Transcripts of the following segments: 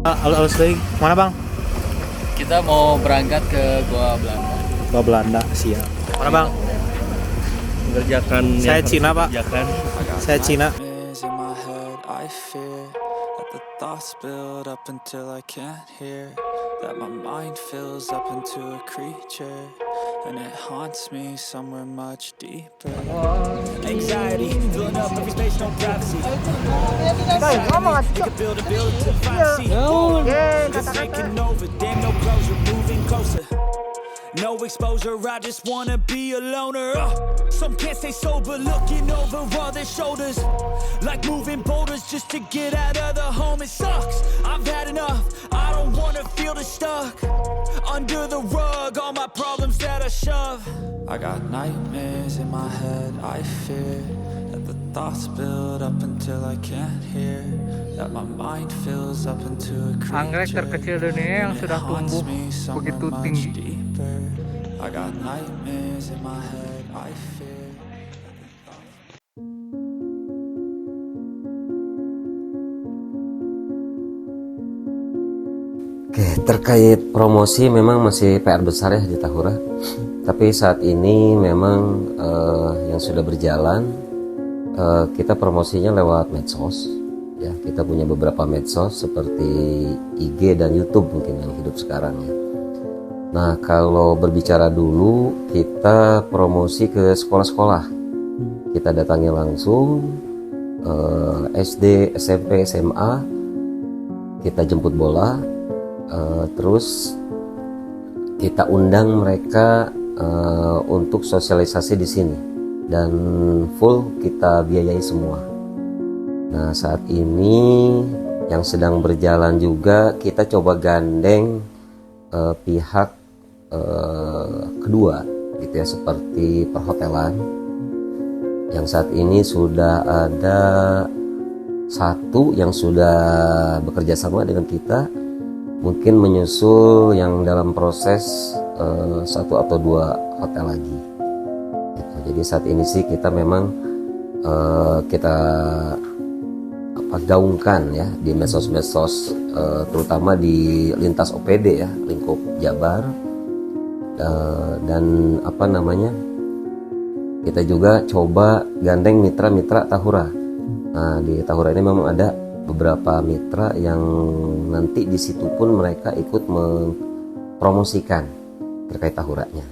Halo, mana bang? Kita mau berangkat ke Goa Belanda. Gua Belanda, siap. Mana bang? Mengerjakan Saya yang Cina, harus Pak. dikerjakan. Saya Cina. In my head, I fear that the thoughts build up until I can't hear. That my mind fills up into a creature, and it haunts me somewhere much deeper. Anxiety, filling up every space, no privacy. You can build a building to the privacy. This is taking over, damn no closure, moving closer. No exposure, I just wanna be a loner. Some can't stay sober, looking over all their shoulders. Like moving boulders just to get out of the home. It sucks, I've had enough. I don't wanna feel the stuck under the rug, all my problems that I shove. I got nightmares in my head, I fear that the thoughts build up until I can't hear. That my mind fills up into a Anggrek creature, terkecil dunia yang and it sudah haunts tumbuh me somewhere begitu much tinggi. deeper. I got nightmares in my head, I fear. Oke, terkait promosi memang masih PR besar ya di Tahura. Tapi saat ini memang yang sudah berjalan, kita promosinya lewat medsos. Ya, kita punya beberapa medsos seperti IG dan YouTube mungkin yang hidup sekarang ya. Nah, kalau berbicara dulu, kita promosi ke sekolah-sekolah. Kita datangi langsung SD, SMP, SMA. Kita jemput bola. Terus kita undang mereka untuk sosialisasi di sini dan full kita biayai semua. Nah, saat ini yang sedang berjalan juga kita coba gandeng pihak kedua gitu ya, seperti perhotelan yang saat ini sudah ada satu yang sudah bekerja sama dengan kita. Mungkin menyusul yang dalam proses satu atau dua hotel lagi gitu. Jadi saat ini sih kita memang kita gaungkan ya di medsos-medsos, terutama di lintas OPD ya, lingkup Jabar, dan kita juga coba gandeng mitra-mitra Tahura. Nah, di Tahura ini memang ada beberapa mitra yang nanti di situ pun mereka ikut mempromosikan terkait Tahuranya.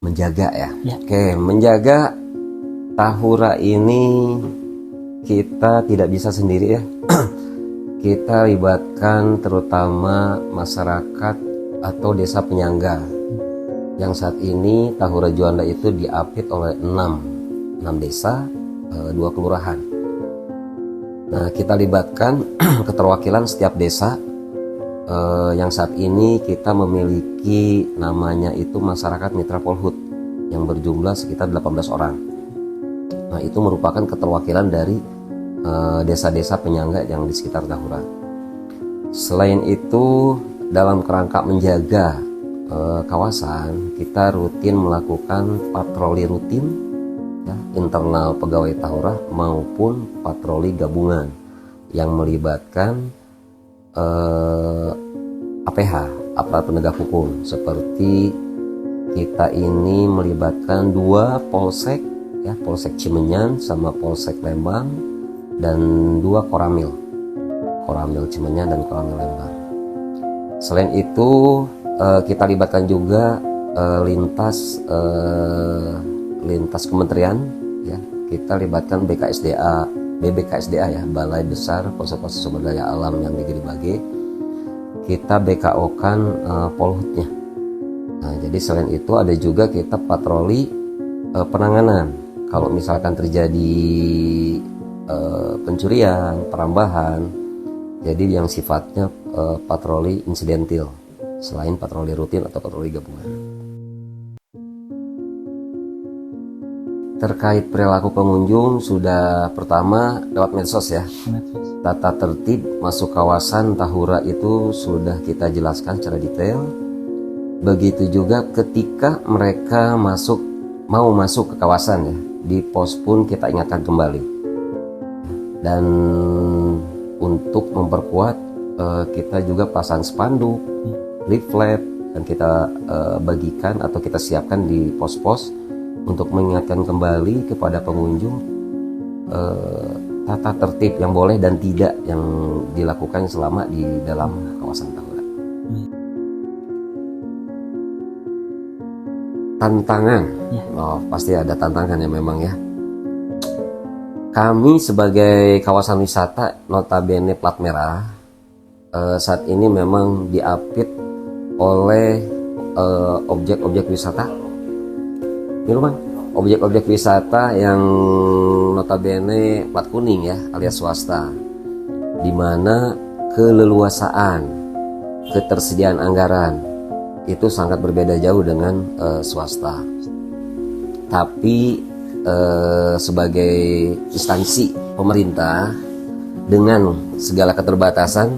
Menjaga ya. Oke, menjaga Tahura ini kita tidak bisa sendiri ya. Kita libatkan terutama masyarakat atau desa penyangga. Yang saat ini Tahura Juanda itu diapit oleh 6 desa, 2 kelurahan. Nah, kita libatkan keterwakilan setiap desa. Yang saat ini kita memiliki namanya itu masyarakat Mitra Polhut yang berjumlah sekitar 18 orang. Nah, itu merupakan keterwakilan dari desa-desa penyangga yang di sekitar Tahura. Selain itu, dalam kerangka menjaga kawasan, kita rutin melakukan patroli rutin ya, internal pegawai Tahura maupun patroli gabungan yang melibatkan APH, aparat penegak hukum, seperti kita ini melibatkan 2 polsek ya, Polsek Cimenyan sama Polsek Lembang, dan 2 Koramil Cimenyan dan Koramil Lembang. Selain itu kita libatkan juga lintas kementerian ya. Kita libatkan BBKSDA ya, Balai Besar Konservasi Sumber Daya Alam yang Negeri Bage. Kita BKO-kan Polhutnya. Nah, jadi selain itu ada juga kita patroli penanganan kalau misalkan terjadi pencurian, perambahan. Jadi yang sifatnya patroli insidentil selain patroli rutin atau patroli gabungan. Terkait perilaku pengunjung, sudah pertama lewat medsos ya. Tata tertib masuk kawasan Tahura itu sudah kita jelaskan secara detail. Begitu juga ketika mereka mau masuk ke kawasan ya, di pos pun kita ingatkan kembali. Dan untuk memperkuat, kita juga pasang spanduk, leaflet, dan kita bagikan atau kita siapkan di pos-pos untuk mengingatkan kembali kepada pengunjung tata tertib yang boleh dan tidak yang dilakukan selama di dalam kawasan Tahura. Tantangan, pasti ada tantangan ya memang ya. Kami sebagai kawasan wisata notabene plat merah, saat ini memang diapit oleh objek-objek wisata. Ini Bang, objek-objek wisata yang notabene plat kuning ya, alias swasta, di mana keleluasaan, ketersediaan anggaran itu sangat berbeda jauh dengan swasta. Tapi sebagai instansi pemerintah dengan segala keterbatasan,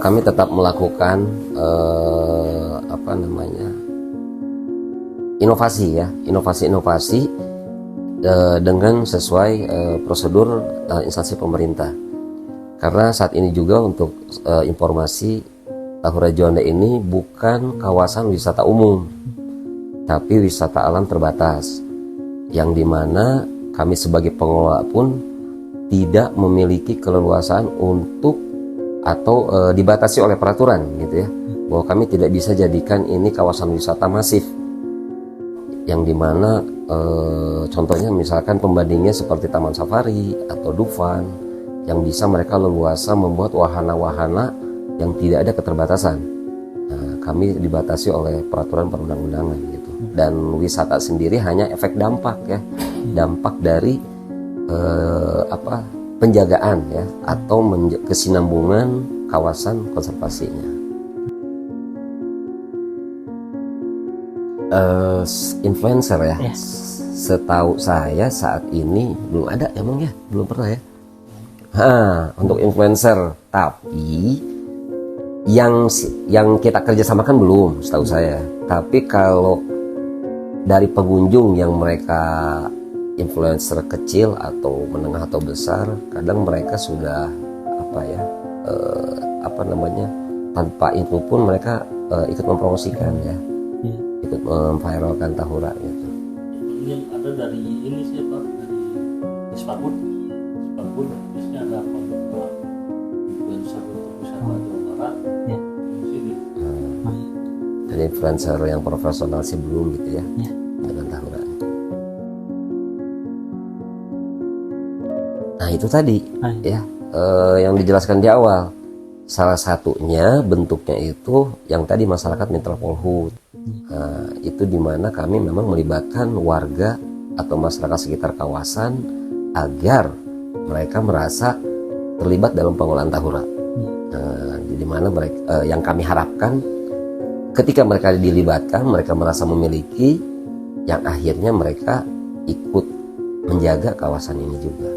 kami tetap melakukan inovasi dengan sesuai prosedur instansi pemerintah. Karena saat ini juga untuk informasi, Tahura Juanda ini bukan kawasan wisata umum, tapi wisata alam terbatas, yang dimana kami sebagai pengelola pun tidak memiliki keleluasaan untuk atau dibatasi oleh peraturan gitu ya, bahwa kami tidak bisa jadikan ini kawasan wisata masif, yang dimana contohnya misalkan pembandingnya seperti Taman Safari atau Dufan, yang bisa mereka leluasa membuat wahana-wahana yang tidak ada keterbatasan. Nah, kami dibatasi oleh peraturan perundang-undangan gitu. Dan wisata sendiri hanya efek dampak ya, dampak dari penjagaan ya, atau kesinambungan kawasan konservasinya. Influencer ya, setahu saya saat ini belum ada, emang ya, belum pernah ya. Untuk influencer, tapi yang kita kerjasamakan belum, setahu saya. Tapi kalau dari pengunjung yang mereka influencer kecil atau menengah atau besar, kadang mereka sudah tanpa info pun mereka ikut mempromosikan ya, ikut memviralkan Tahura gitu. Yang ada dari ini sih Pak, dari Sparbud biasanya ada pembukaan influencer untuk wisata Jawa Barat di sini. Dari influencer yang profesional sih belum gitu ya, dengan Tahura. Nah itu tadi ya, yang dijelaskan di awal. Salah satunya bentuknya itu yang tadi masyarakat mitra Polhut. Nah, itu dimana kami memang melibatkan warga atau masyarakat sekitar kawasan agar mereka merasa terlibat dalam pengelolaan Tahura. Nah, dimana mereka, yang kami harapkan ketika mereka dilibatkan, mereka merasa memiliki, yang akhirnya mereka ikut menjaga kawasan ini juga.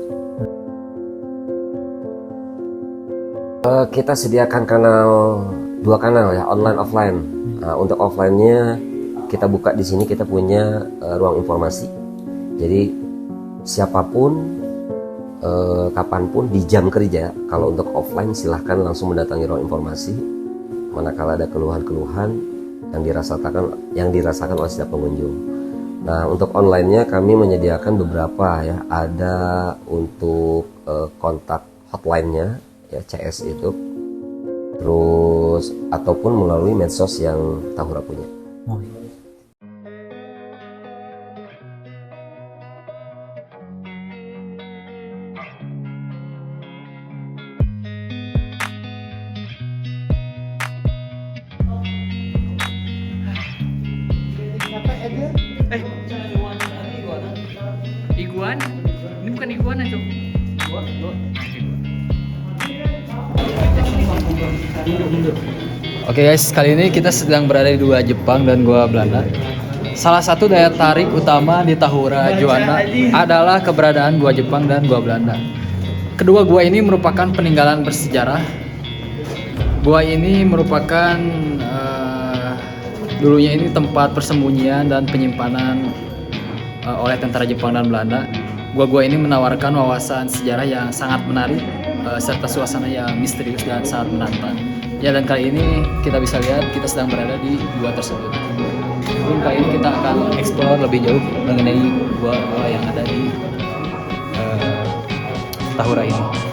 Kita sediakan dua kanal ya, online offline. Nah, untuk offline-nya kita buka di sini, kita punya ruang informasi. Jadi siapapun kapanpun di jam kerja, kalau untuk offline silahkan langsung mendatangi ruang informasi. Manakala ada keluhan-keluhan yang dirasakan oleh setiap pengunjung. Nah, untuk online-nya kami menyediakan beberapa ya, ada untuk kontak hotline-nya ya, CS itu, terus ataupun melalui medsos yang Tahura punya. Iguan? Ini bukan iguana, Cok. Oke guys, kali ini kita sedang berada di Gua Jepang dan Gua Belanda. Salah satu daya tarik utama di Tahura Juanda adalah keberadaan Gua Jepang dan Gua Belanda. Kedua gua ini merupakan peninggalan bersejarah. Gua ini merupakan dulunya ini tempat persembunyian dan penyimpanan oleh tentara Jepang dan Belanda. Gua-gua ini menawarkan wawasan sejarah yang sangat menarik serta suasana yang misterius dan sangat menantang. Ya, dan kali ini kita bisa lihat kita sedang berada di gua tersebut. Mungkin kali ini kita akan explore lebih jauh mengenai gua-gua yang ada di Tahura ini.